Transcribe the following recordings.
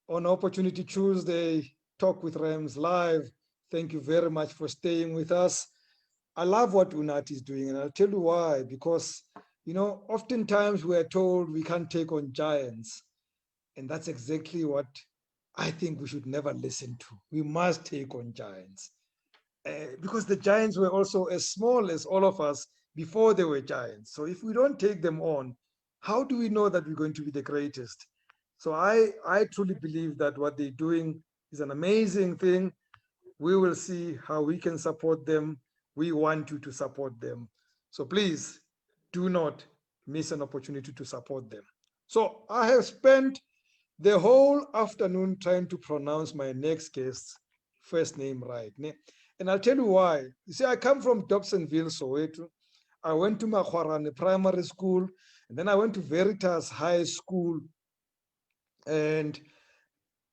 on Opportunity Tuesday, Talk with Rams Live. Thank you very much for staying with us. I love what Unati is doing, and I'll tell you why. Because, oftentimes we are told we can't take on giants, and that's exactly what I think we should never listen to. We must take on giants. Because the giants were also as small as all of us before they were giants. So if we don't take them on, how do we know that we're going to be the greatest? So I truly believe that what they're doing is an amazing thing. We will see how we can support them. We want you to support them. So please do not miss an opportunity to support them. So I have spent the whole afternoon trying to pronounce my next guest's first name right. And I'll tell you why. You see, I come from Dobsonville, Soweto. I went to Makwarane Primary School, and then I went to Veritas High School. And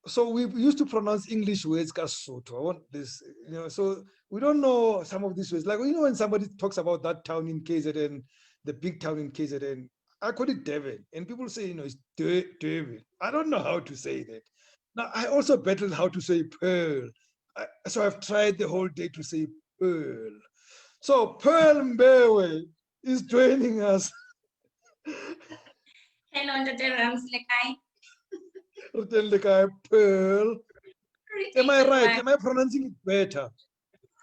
so we used to pronounce English words Kasotho. I want this, so we don't know some of these words. Like, when somebody talks about that town in KZN, the big town in KZN, I call it Devon. And people say, it's Devon. I don't know how to say that. Now, I also battled how to say Pearl. So I've tried the whole day to say Pearl. So Pearl Mbewe is joining us. Hello, Dr. Ramslekai. Pearl. Am I right? Am I pronouncing it better?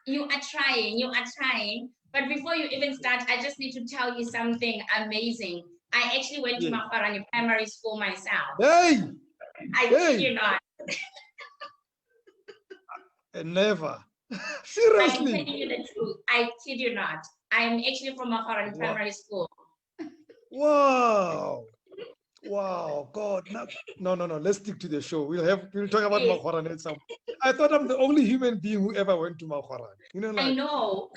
You are trying. But before you even start, I just need to tell you something amazing. I actually went to Makwarane Primary School myself. Hey! I kid you not. Never. Seriously. I'm telling you the truth. I kid you not. I'm actually from Makwarane Primary School. Wow. Wow, God. No. Let's stick to the show. We'll talk about Makwarane some. I thought I'm the only human being who ever went to Makwarane. I know.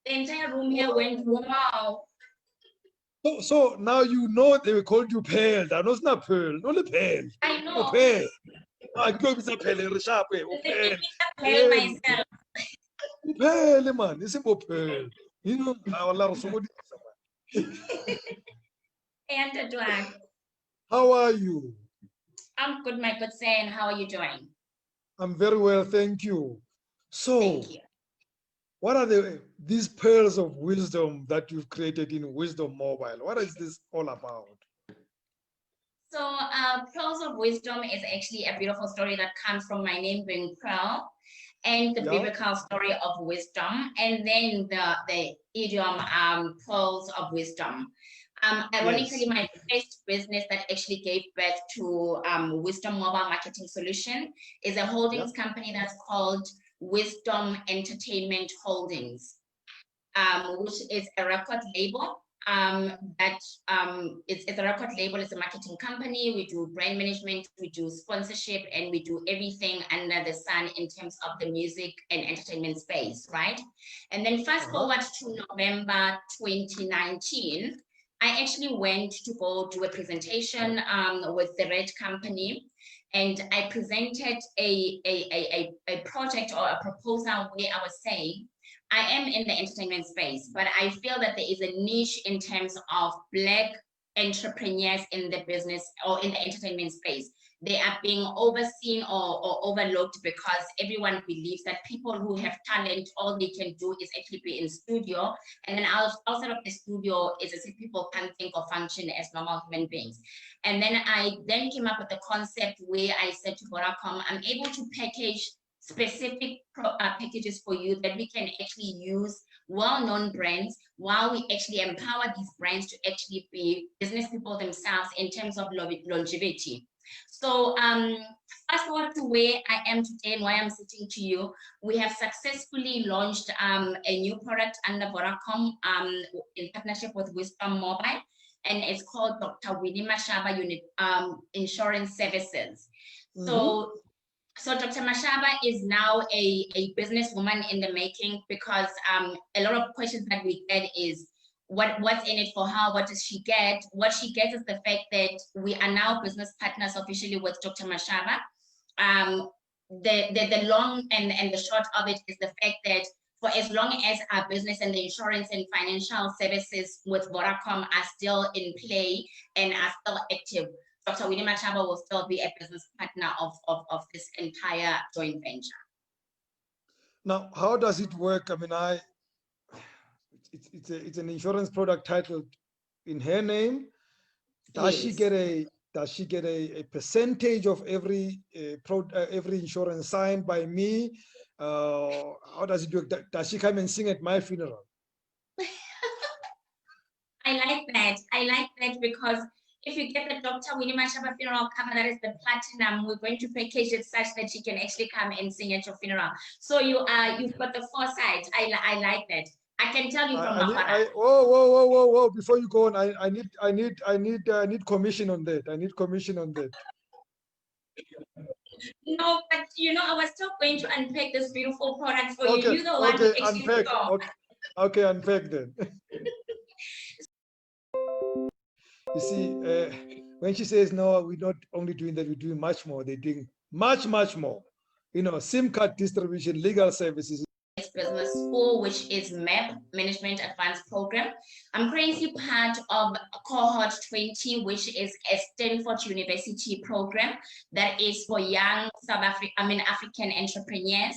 The entire room here went, wow. So now they called you Pearl. That was not Pearl, only Pearl. I know. Pearl. I go with a Pearl, sharp way. Pearl myself. Pearl, man. It's a Pearl. Our lot of somebody. And Dwag. How are you? I'm good, my good saying. How are you doing? I'm very well, thank you. So, thank you. What are these pearls of wisdom that you've created in Wisdom Mobile? What is this all about? So, Pearls of Wisdom is actually a beautiful story that comes from my name being Pearl and the biblical story of wisdom, and then the idiom Pearls of Wisdom. Ironically, my first business that actually gave birth to Wisdom Mobile Marketing Solution is a holdings company that's called Wisdom Entertainment Holdings, which is a record label. It's a record label, it's a marketing company. We do brand management, we do sponsorship, and we do everything under the sun in terms of the music and entertainment space, right? And then fast forward to November 2019, I actually went to go do a presentation with the Red Company, and I presented a project or a proposal where I was saying, I am in the entertainment space, but I feel that there is a niche in terms of Black entrepreneurs in the business or in the entertainment space. They are being overseen or overlooked because everyone believes that people who have talent, all they can do is actually be in studio. And then outside of the studio, it's as if people can't think or function as normal human beings. And then I came up with the concept where I said to Vodacom, I'm able to package specific packages for you that we can actually use well-known brands while we actually empower these brands to actually be business people themselves in terms of longevity. So fast forward to where I am today and why I'm sitting to you, we have successfully launched a new product under Vodacom in partnership with Wisdom Mobile, and it's called Dr. Winnie Mashaba Unit Insurance Services. So Dr. Mashaba is now a businesswoman in the making, because a lot of questions that we get is, what's in it for her? What does she get? What she gets is the fact that we are now business partners officially with Dr. Mashaba. The long and the short of it is the fact that for as long as our business and the insurance and financial services with Vodacom are still in play and are still active, Dr. Winnie Mashaba will still be a business partner of this entire joint venture. Now, how does it work? I mean, it's an insurance product titled in her name. Does she Yes. get a percentage of every every insurance signed by me? How does it work? Does she come and sing at my funeral? I like that because if you get the Dr. Winnie Mashaba funeral cover, that is the platinum, we're going to package it such that she can actually come and sing at your funeral. So you've got the foresight. I like that. I can tell you from whoa! Before you go on, I need commission on that. I need commission on that. No, but I was still going to unpack this beautiful product for you. Okay, You're the one who actually unpack. saw. Okay, unpack then. You see, when she says no, we're not only doing that, we're doing much more. They're doing much more. SIM card distribution, legal services. Business School, which is MEP, Management Advanced Program. I'm currently part of cohort 20, which is a Stanford University program that is for young African entrepreneurs.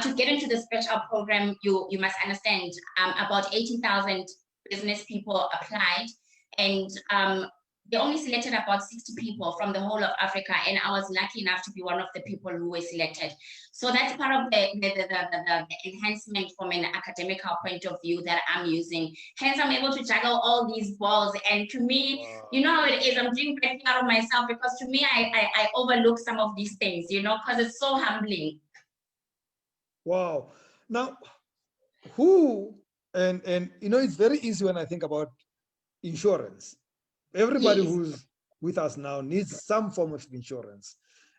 To get into the special program, you must understand about 80,000 business people applied, and they only selected about 60 people from the whole of Africa, and I was lucky enough to be one of the people who were selected. So that's part of the enhancement from an academical point of view that I'm using. Hence, I'm able to juggle all these balls. And to me, wow, you know how it is, I'm doing very proud of myself, because to me, I overlook some of these things, because it's so humbling. Wow. Now, who, and it's very easy when I think about insurance. Everybody Yes. who's with us now needs some form of insurance.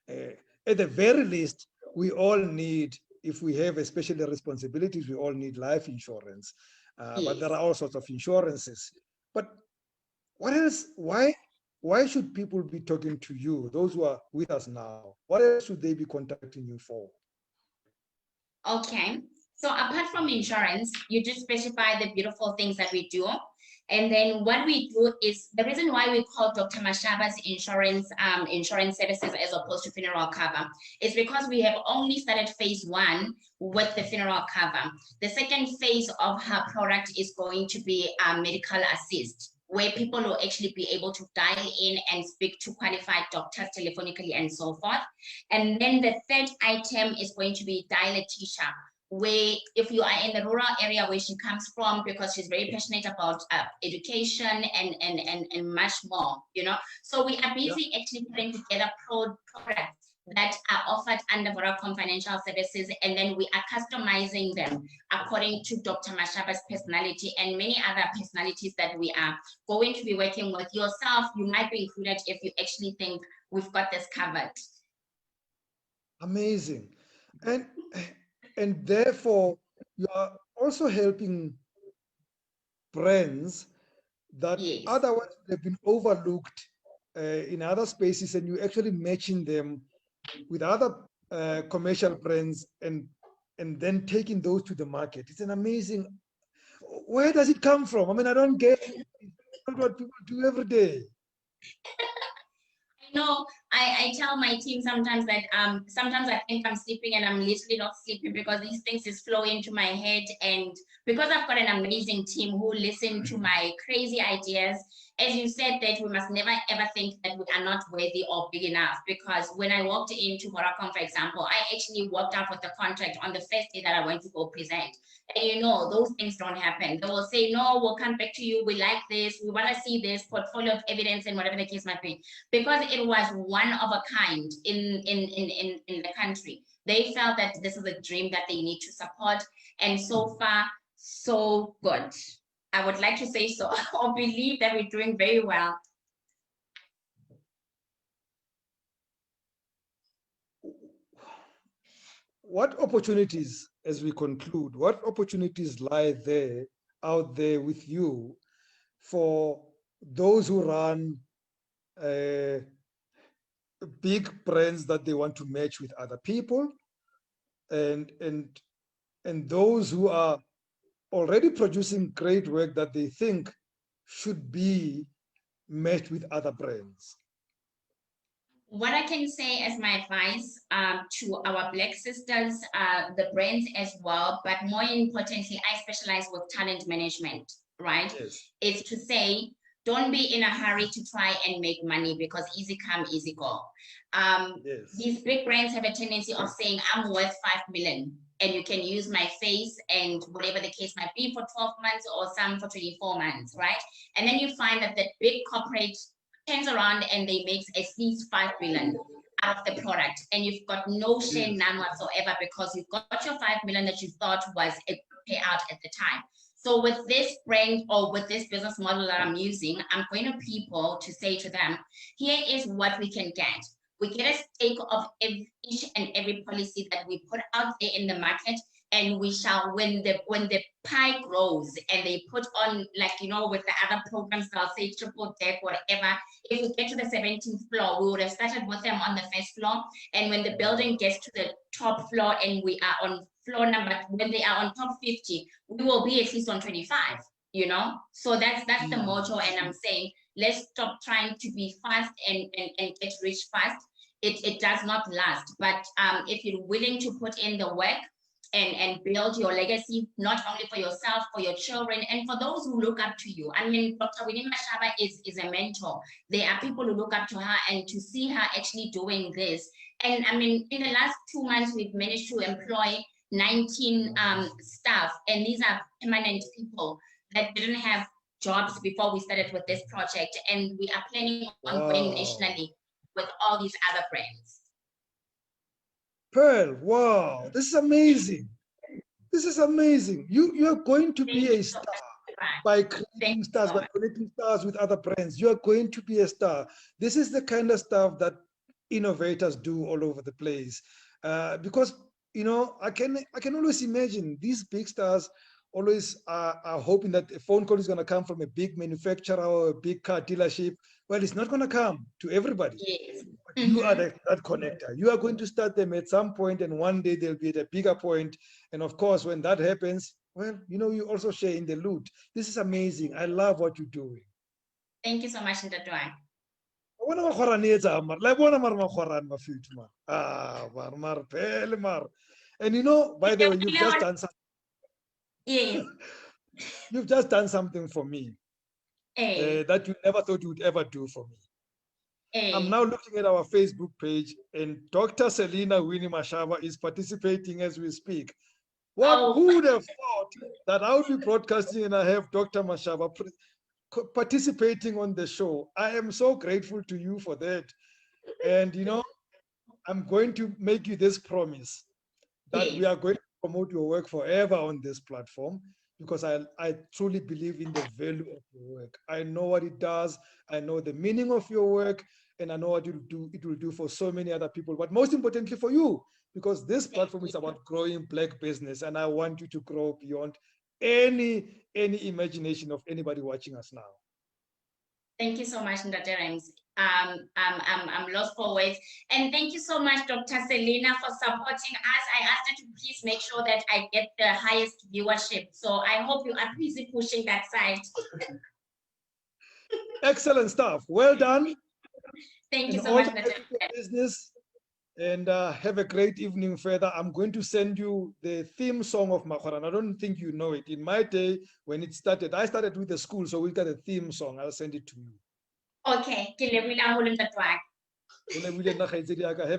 At the very least, we all need, if we have especially responsibilities, we all need life insurance. Yes. But there are all sorts of insurances. But what else? Why should people be talking to you, those who are with us now? What else should they be contacting you for? Okay. So apart from insurance, you just specify the beautiful things that we do. And then what we do is, the reason why we call Dr. Mashaba's insurance services as opposed to funeral cover is because we have only started phase 1 with the funeral cover. The second phase of her product is going to be medical assist, where people will actually be able to dial in and speak to qualified doctors telephonically and so forth. And then the third item is going to be Dial-A-Tisha, where if you are in the rural area where she comes from, because she's very passionate about education and much more, So we are busy actually putting together products that are offered under Vodacom Financial Services, and then we are customizing them according to Dr. Mashaba's personality and many other personalities that we are going to be working with. Yourself, you might be included if you actually think we've got this covered. Amazing. And therefore, you are also helping brands that Yes. otherwise have been overlooked in other spaces, and you're actually matching them with other commercial brands and then taking those to the market. It's an amazing, where does it come from? I mean, I don't get it. It's what people do every day. No, I tell my team sometimes that sometimes I think I'm sleeping and I'm literally not sleeping, because these things just flow into my head, and because I've got an amazing team who listen to my crazy ideas. As you said, that we must never ever think that we are not worthy or big enough, because when I walked into Vodacom, for example, I actually walked out with the contract on the first day that I went to go present. And those things don't happen. They will say, no, we'll come back to you. We like this. We want to see this portfolio of evidence, and whatever the case might be. Because it was one of a kind in the country. They felt that this is a dream that they need to support. And so far, so good. I would like to say so, or believe that we're doing very well. What opportunities, as we conclude, what opportunities lie there, out there with you for those who run big brands that they want to match with other people, and those who are already producing great work that they think should be matched with other brands? What I can say as my advice to our Black sisters, the brands as well, but more importantly, I specialize with talent management, right? Yes, Is to say, don't be in a hurry to try and make money because easy come, easy go. yes, These big brands have a tendency of saying, I'm worth 5 million, and you can use my face and whatever the case might be for 12 months or some for 24 months, right? And then you find that the big corporate turns around and they make at least 5 million out of the product, and you've got no share yes. none whatsoever because you've got your 5 million that you thought was a good payout at the time. So with this brand or with this business model that I'm using, I'm going to people to say to them, here is what we can get. We get a stake of each and every policy that we put out there in the market, and we shall, when the pie grows and they put on, like, with the other programs, they'll say triple deck, whatever. If we get to the 17th floor, we would have started with them on the first floor. And when the building gets to the top floor and we are on floor number, when they are on top 50, we will be at least on 25, So that's the motto. And I'm saying, let's stop trying to be fast and get rich fast. It does not last. But if you're willing to put in the work and build your legacy, not only for yourself, for your children, and for those who look up to you. I mean, Dr. Winnie Mashaba is a mentor. There are people who look up to her, and to see her actually doing this. And I mean, in the last 2 months, we've managed to employ 19 staff, and these are permanent people that didn't have jobs before we started with this project. And we are planning on going Wow. nationally with all these other brands. Pearl, wow, this is amazing. This is amazing. You are going to be a star by creating stars, by connecting stars with other brands. You are going to be a star. This is the kind of stuff that innovators do all over the place. Because I can always imagine these big stars always are hoping that a phone call is going to come from a big manufacturer or a big car dealership. Well, it's not going to come to everybody. Yes. You are that connector. You are going to start them at some point, and one day they'll be at a bigger point. And of course, when that happens, well, you also share in the loot. This is amazing. I love what you're doing. Thank you so much, Ndadwa. And by the way, you've just done something. Yes. You've just done something for me that you never thought you would ever do for me. I'm now looking at our Facebook page, and Dr. Selina Winnie Mashaba is participating as we speak. Who would have thought that I would be broadcasting and I have Dr. Mashaba participating on the show? I am so grateful to you for that. And, I'm going to make you this promise that we are going to promote your work forever on this platform, because I truly believe in the value of your work. I know what it does. I know the meaning of your work, and I know what it will do for so many other people, but most importantly for you, because this platform is about growing Black business, and I want you to grow beyond any imagination of anybody watching us now. Thank you so much, Dr. Rems. I'm lost for words. And thank you so much, Dr. Selina, for supporting us. I asked her to please make sure that I get the highest viewership. So I hope you are busy pushing that side. Excellent stuff. Well done. Thank you so much, Dr. Business. And have a great evening further. I'm going to send you the theme song of Makhoran. I don't think you know it. In my day, when it started, I started with the school, so we got a theme song. I'll send it to you. Okay. Have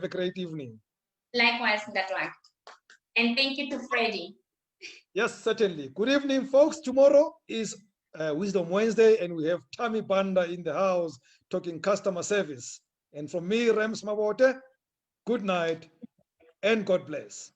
a great evening. Likewise, Ndatwak. And thank you to Freddie. Yes, certainly. Good evening, folks. Tomorrow is Wisdom Wednesday, and we have Tammy Banda in the house talking customer service. And from me, Rems Mabote, good night and God bless.